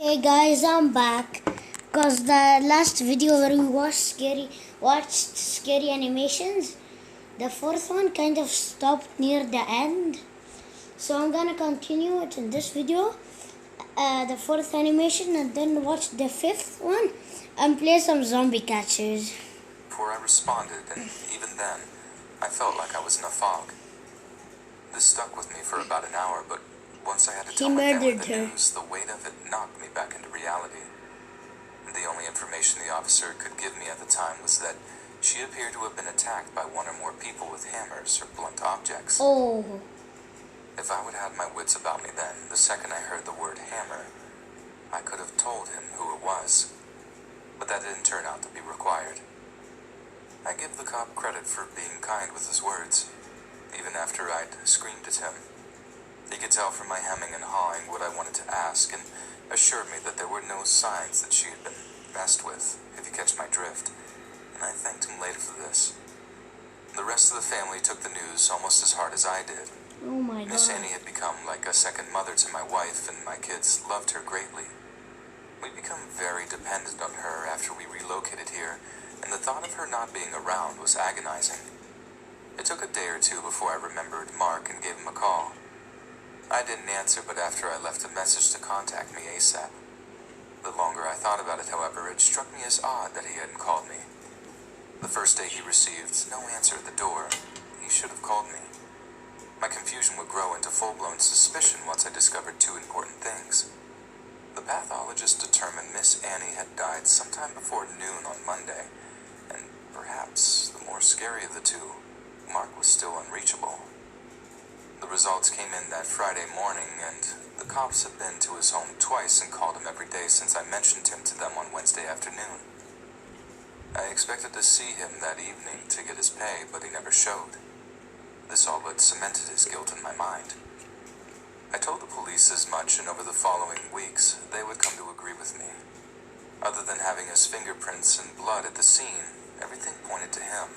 Hey guys, I'm back because the last video where we watched scary animations, the fourth one kind of stopped near the end. So I'm gonna continue it in this video, the fourth animation, and then watch the fifth one and play some zombie catchers. Before I responded, and even then, I felt like I was in a fog. This stuck with me for about an hour, but once I had to tell my family the news, the weight of it knocked me back into reality. The only information the officer could give me at the time was that she appeared to have been attacked by one or more people with hammers or blunt objects. Oh. If I would have had my wits about me then, the second I heard the word hammer, I could have told him who it was. But that didn't turn out to be required. I give the cop credit for being kind with his words, even after I'd screamed at him. He could tell from my hemming and hawing what I wanted to ask, and assured me that there were no signs that she had been messed with, if you catch my drift, and I thanked him later for this. The rest of the family took the news almost as hard as I did. Oh my God. Miss Annie had become like a second mother to my wife, and my kids loved her greatly. We'd become very dependent on her after we relocated here, and the thought of her not being around was agonizing. It took a day or two before I remembered Mark and gave him a call. I didn't answer, but after I left a message to contact me ASAP. The longer I thought about it, however, it struck me as odd that he hadn't called me. The first day he received no answer at the door, he should have called me. My confusion would grow into full-blown suspicion once I discovered two important things. The pathologist determined Miss Annie had died sometime before noon on Monday, and perhaps the more scary of the two, Mark was still unreachable. The results came in that Friday morning, and the cops had been to his home twice and called him every day since I mentioned him to them on Wednesday afternoon. I expected to see him that evening to get his pay, but he never showed. This all but cemented his guilt in my mind. I told the police as much, and over the following weeks, they would come to agree with me. Other than having his fingerprints and blood at the scene, everything pointed to him.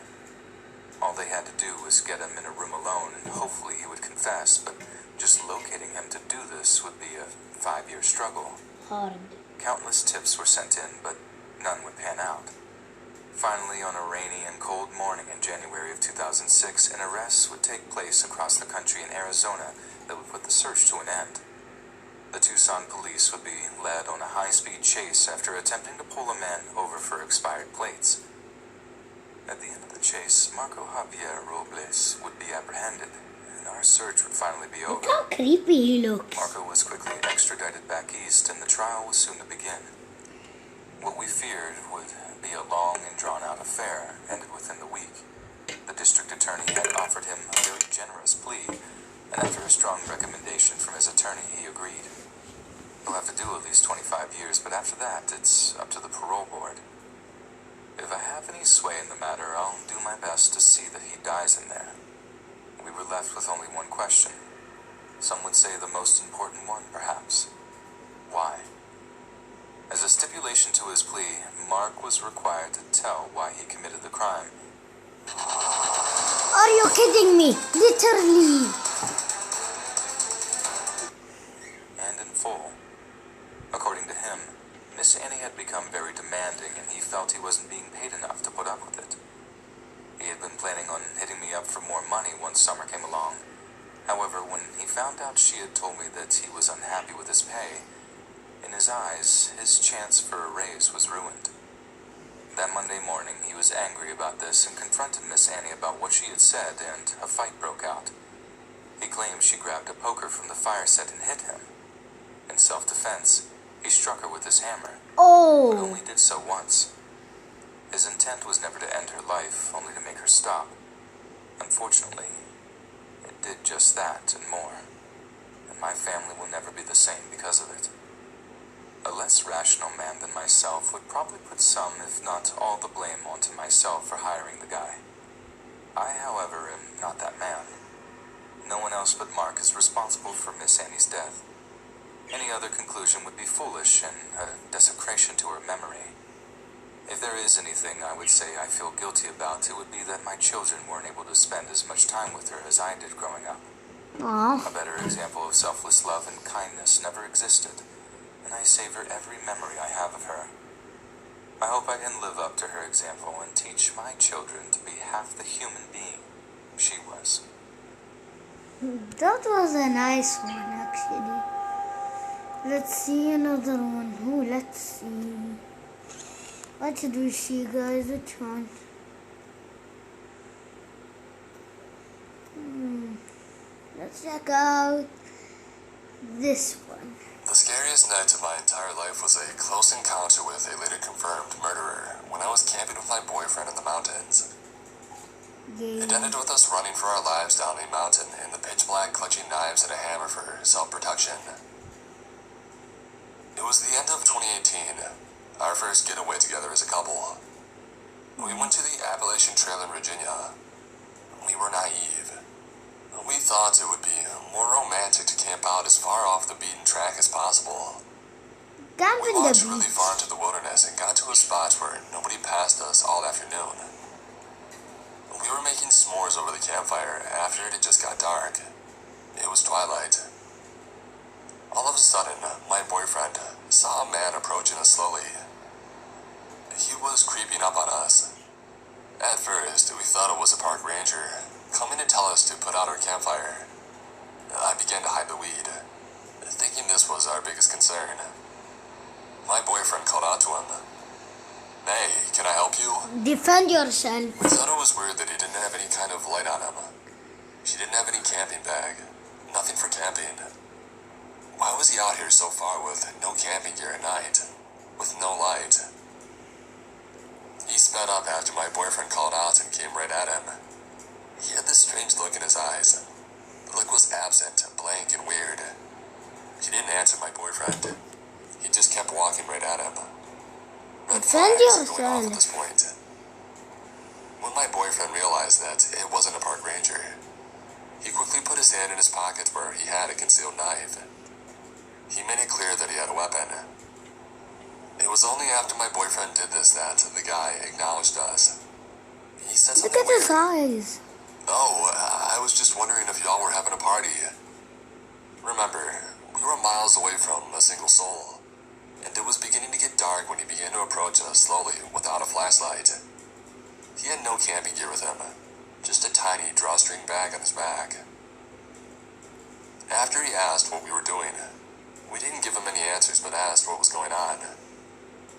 All they had to do was get him in a room alone, and hopefully he would confess, but just locating him to do this would be a 5-year struggle. Hard. Countless tips were sent in, but none would pan out. Finally, on a rainy and cold morning in January of 2006, an arrest would take place across the country in Arizona that would put the search to an end. The Tucson police would be led on a high-speed chase after attempting to pull a man over for expired plates. At the end of the chase, Marco Javier Robles would be apprehended, and our search would finally be over. Look how creepy he looks. Marco was quickly extradited back east, and the trial was soon to begin. What we feared would be a long and drawn-out affair ended within the week. The district attorney had offered him a very generous plea, and after a strong recommendation from his attorney, he agreed. He'll have to do at least 25 years, but after that, it's up to the parole board. If I have any sway in the matter, I'll do my best to see that he dies in there. We were left with only one question. Some would say the most important one, perhaps. Why? As a stipulation to his plea, Mark was required to tell why he committed the crime. Are you kidding me? Literally. And in full. According to him, Miss Annie had become very demanding, and he felt he wasn't being paid enough to put up with it. He had been planning on hitting me up for more money once summer came along. However, when he found out she had told me that he was unhappy with his pay, in his eyes, his chance for a raise was ruined. That Monday morning, he was angry about this and confronted Miss Annie about what she had said, and a fight broke out. He claimed she grabbed a poker from the fire set and hit him. In self-defense, he struck her with his hammer, but only did so once. His intent was never to end her life, only to make her stop. Unfortunately, it did just that and more, and my family will never be the same because of it. A less rational man than myself would probably put some, if not all, the blame onto myself for hiring the guy. I, however, am not that man. No one else but Mark is responsible for Miss Annie's death. Any other conclusion would be foolish and a desecration to her memory. If there is anything I would say I feel guilty about, it would be that my children weren't able to spend as much time with her as I did growing up. Aww. A better example of selfless love and kindness never existed. and I savor every memory I have of her. I hope I can live up to her example and teach my children to be half the human being she was. That was a nice one, actually. Let's see another one. Let's see. What should we see, guys? Which one? Let's check out this one. The scariest night of my entire life was a close encounter with a later confirmed murderer when I was camping with my boyfriend in the mountains. It ended with us running for our lives down a mountain in the pitch black, clutching knives and a hammer for self-protection. It was the end of 2018, our first getaway together as a couple. We went to the Appalachian Trail in Virginia. We were naive. We thought it would be more romantic to camp out as far off the beaten track as possible. We walked really far into the wilderness and got to a spot where nobody passed us all afternoon. We were making s'mores over the campfire after it had just got dark. It was twilight. All of a sudden, my boyfriend saw a man approaching us slowly. He was creeping up on us. At first, we thought it was a park ranger coming to tell us to put out our campfire. I began to hide the weed, thinking this was our biggest concern. My boyfriend called out to him. "Hey, can I help you?" Defend yourself. We thought it was weird that he didn't have any kind of light on him. He didn't have any camping bag. Nothing for camping. Why was he out here so far with no camping gear at night? With no light? He sped up after my boyfriend called out and came right at him. He had this strange look in his eyes. The look was absent, blank, and weird. He didn't answer my boyfriend. He just kept walking right at him. Red Defend flags were going off yourself. at this point. When my boyfriend realized that it wasn't a park ranger, he quickly put his hand in his pocket where he had a concealed knife. He made it clear that he had a weapon. It was only after my boyfriend did this that the guy acknowledged us. He said Look something at his weird. eyes. "Oh, I was just wondering if y'all were having a party." Remember, we were miles away from a single soul, and it was beginning to get dark when he began to approach us slowly without a flashlight. He had no camping gear with him, just a tiny drawstring bag on his back. After he asked what we were doing, we didn't give him any answers but asked what was going on.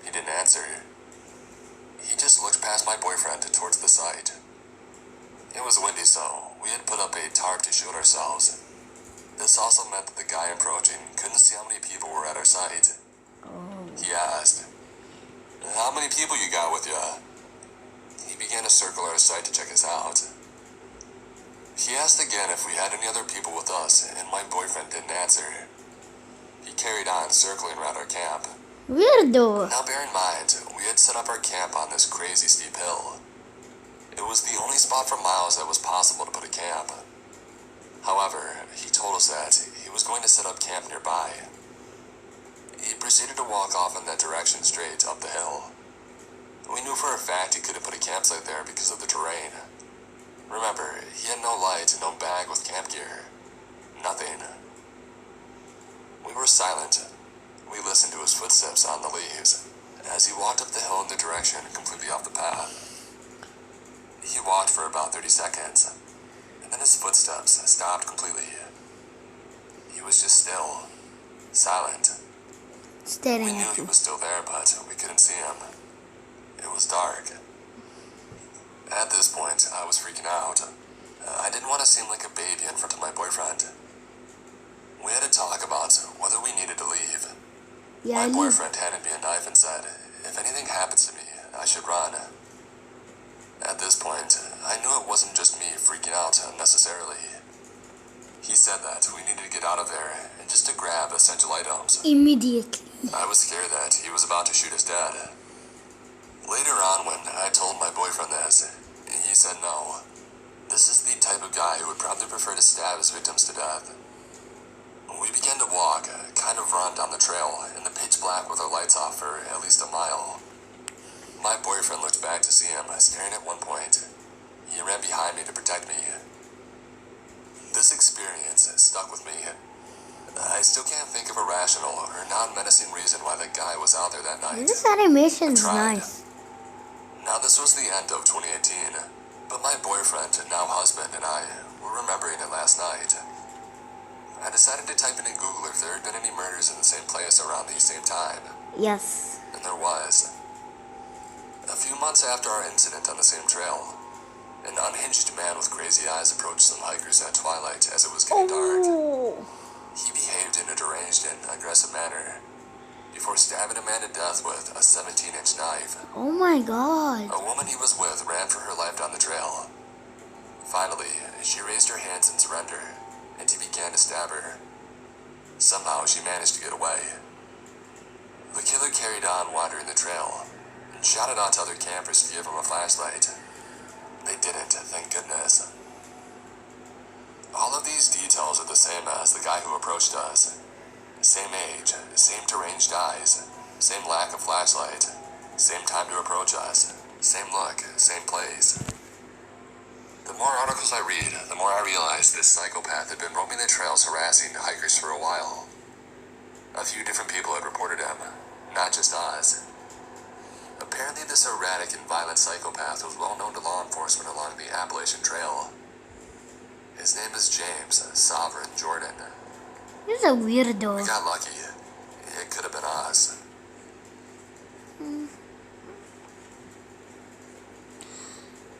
He didn't answer. He just looked past my boyfriend towards the site. It was windy, so we had put up a tarp to shield ourselves. This also meant that the guy approaching couldn't see how many people were at our site. He asked, "How many people you got with ya?" He began to circle our site to check us out. He asked again if we had any other people with us, and my boyfriend didn't answer. He carried on circling around our camp. Weirdo. Now bear in mind, we had set up our camp on this crazy steep hill. It was the only spot for miles that was possible to put a camp. However, he told us that he was going to set up camp nearby. He proceeded to walk off in that direction straight up the hill. We knew for a fact he couldn't put a campsite there because of the terrain. Remember, he had no light and no bag with camp gear. Nothing. We were silent. We listened to his footsteps on the leaves as he walked up the hill in the direction completely off the path. He walked for about 30 seconds, and then his footsteps stopped completely. He was just still, silent. Staring We knew at he you. was still there, but we couldn't see him. It was dark. At this point, I was freaking out. I didn't want to seem like a baby in front of my boyfriend. We had to talk about whether we needed to leave. Yeah, My boyfriend handed me a knife and said, if anything happens to me, I should run. At this point, I knew it wasn't just me freaking out unnecessarily. He said that we needed to get out of there and just to grab essential items. immediately. I was scared that he was about to shoot us dead. Later on, when I told my boyfriend this, he said no. This is the type of guy who would probably prefer to stab his victims to death. We began to walk, kind of run down the trail in the pitch black with our lights off for at least a mile. My boyfriend looked back to see him staring at one point. He ran behind me to protect me. This experience stuck with me. I still can't think of a rational or non-menacing reason why the guy was out there that night. This animation's Tried. nice. Now this was the end of 2018, but my boyfriend, now husband, and I were remembering it last night. I decided to type it in Google if there had been any murders in the same place around the same time, Yes. and there was. A few months after our incident on the same trail, an unhinged man with crazy eyes approached some hikers at twilight as it was getting dark. Oh. He behaved in a deranged and aggressive manner before stabbing a man to death with a 17-inch knife. Oh my god. A woman he was with ran for her life down the trail. Finally, she raised her hands in surrender, and he began to stab her. Somehow, she managed to get away. The killer carried on wandering the trail and shouted out to other campers to give him a flashlight. They didn't, thank goodness. All of these details are the same as the guy who approached us. Same age, same deranged eyes, same lack of flashlight, same time to approach us, same look, same place. The more articles I read, the more I realize this psychopath had been roaming the trails harassing hikers for a while. A few different people had reported him, not just us. Apparently this erratic and violent psychopath was well known to law enforcement along the Appalachian Trail. His name is James Sovereign Jordan. He's a weirdo. We got lucky. It could have been us.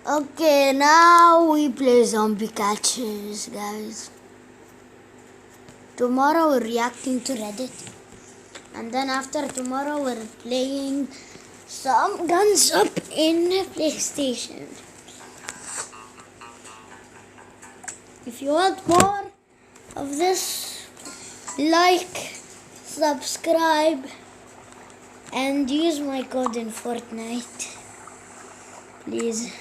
Okay, now we play zombie catchers, guys. Tomorrow we're reacting to Reddit. And then after tomorrow we're playing some Guns Up in PlayStation. If you want more of this, like, subscribe, and use my code in Fortnite, please.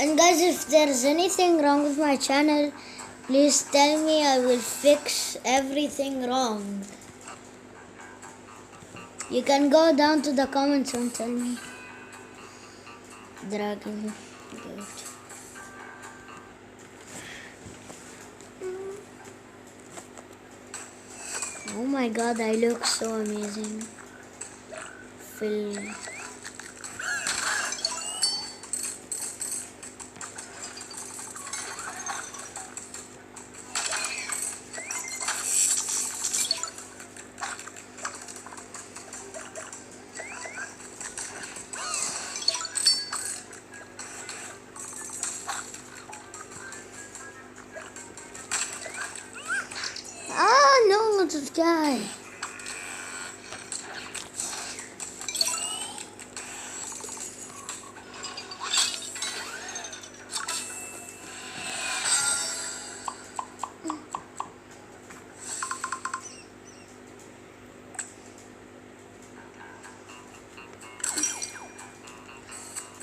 And guys, if there's anything wrong with my channel, please tell me. I will fix everything wrong. You can go down to the comments and tell me. Dragon. Good. Oh my god, I look so amazing. Phil. Ah, no, this guy.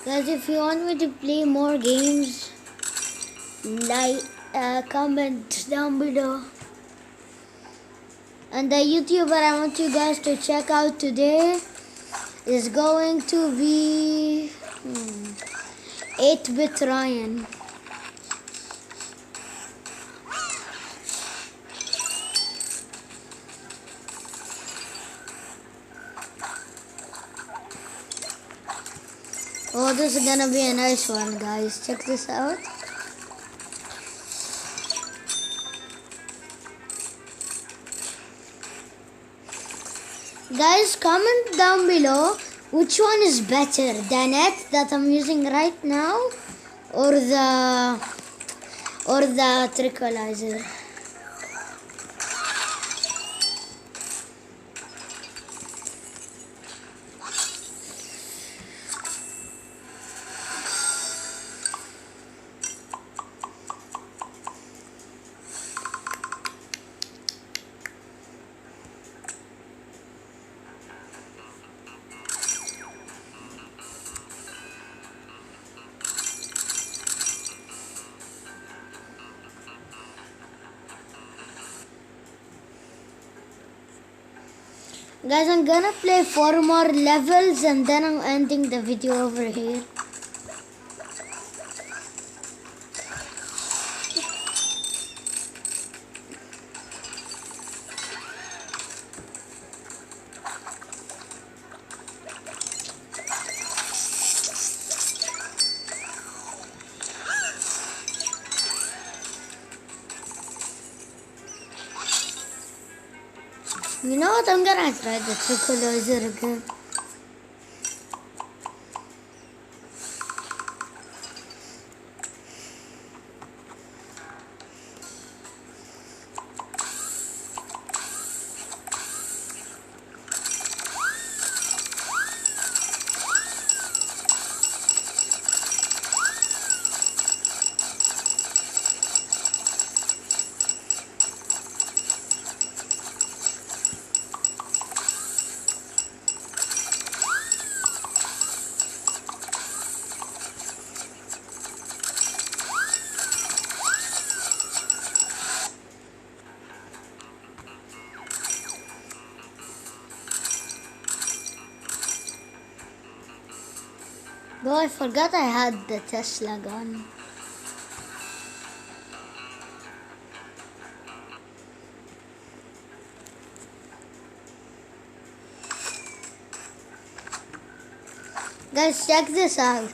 Guys, if you want me to play more games, like, comment down below. And the YouTuber I want you guys to check out today is going to be 8-Bit Ryan. Oh, this is gonna be a nice one, guys. Check this out. Guys, comment down below which one is better, the net that I'm using right now or the Tricolizer. Guys, I'm gonna play 4 more levels and then I'm ending the video over here. You know what? I'm gonna try the tranquilizer again. Bro, I forgot I had the Tesla gun. Guys, check this out.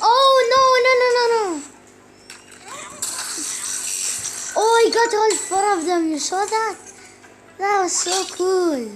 Oh, no. Oh, I got all 4 of them. You saw that? That was so cool.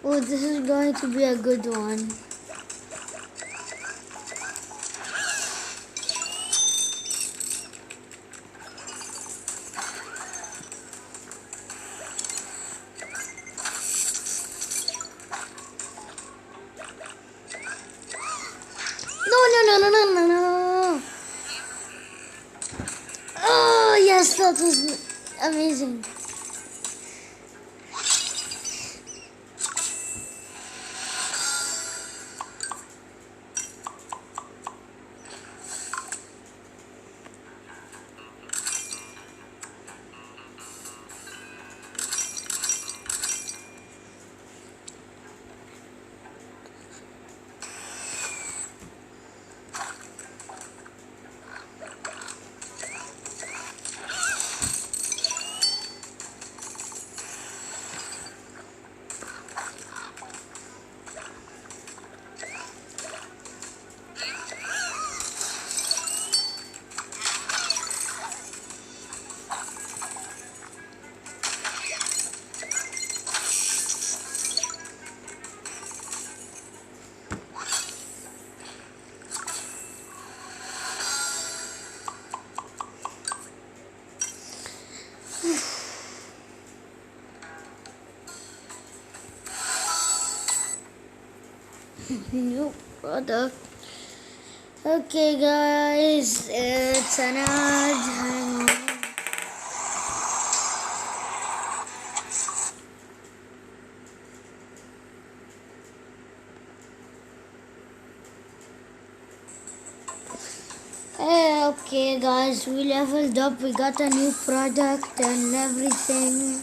Oh, this is going to be a good one. No. Oh, yes, that was amazing. new product. Okay guys, it's an ad. Okay guys, we leveled up, we got a new product and everything.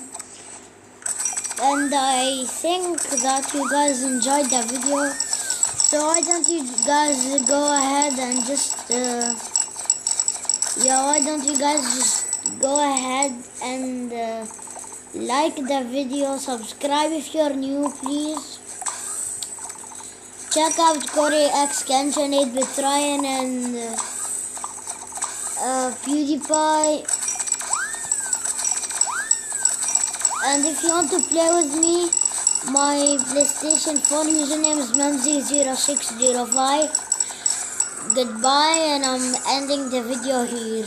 And I think that you guys enjoyed the video. So why don't you guys go ahead and just, why don't you guys just go ahead and like the video, subscribe if you're new, please. Check out Corey X, Kenshin, 8-Bit Ryan, and PewDiePie. And if you want to play with me, my PlayStation 4 username is Memzi0605. Goodbye, and I'm ending the video here.